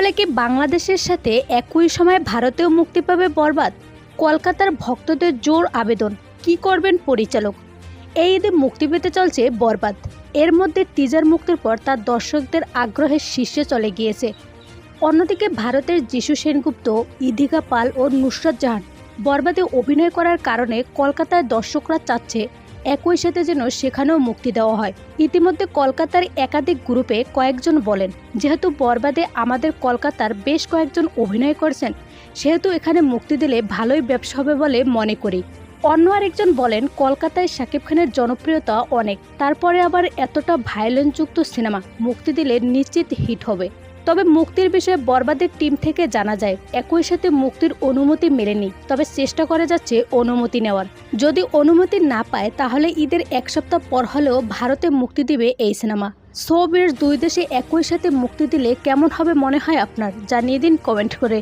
তাহলে কি বাংলাদেশের সাথে একই সময়ে ভারতেও মুক্তি পাবে বরবাদ? কলকাতার ভক্তদের জোর আবেদন, কি করবেন পরিচালক? এই ঈদে মুক্তি পেতে চলছে বরবাদ। এর মধ্যে টিজার মুক্তির পর তার দর্শকদের আগ্রহের শীর্ষে চলে গিয়েছে। অন্যদিকে ভারতের যিশু সেনগুপ্ত, ইদিকা পাল ও নুসরাত জাহান বরবাদে অভিনয় করার কারণে কলকাতায় দর্শকরা চাচ্ছে একই সাথে যেন সেখানেও মুক্তি দেওয়া হয়। ইতিমধ্যে কলকাতার একাধিক গ্রুপে কয়েকজন বলেন, যেহেতু বরবাদে আমাদের কলকাতার বেশ কয়েকজন অভিনয় করছেন, সেহেতু এখানে মুক্তি দিলে ভালোই ব্যবসা হবে বলে মনে করি। অন্য আরেকজন বলেন, কলকাতায় শাকিব খানের জনপ্রিয়তা অনেক, তারপরে আবার এতটা ভায়োলেন্সযুক্ত সিনেমা মুক্তি দিলে নিশ্চিত হিট হবে। তবে মুক্তির বিষয়ে বরবাদের টিম থেকে জানা যায়, একই সাথে মুক্তির অনুমতি মেলেনি, তবে চেষ্টা করা যাচ্ছে অনুমতি নেওয়ার। যদি অনুমতি না পায় তাহলে ঈদের এক সপ্তাহ পর হলেও ভারতে মুক্তি দিবে এই সিনেমা। শোবিজ দুই দেশে একই সাথে মুক্তি দিলে কেমন হবে মনে হয় আপনার? জানিয়ে দিন কমেন্ট করে।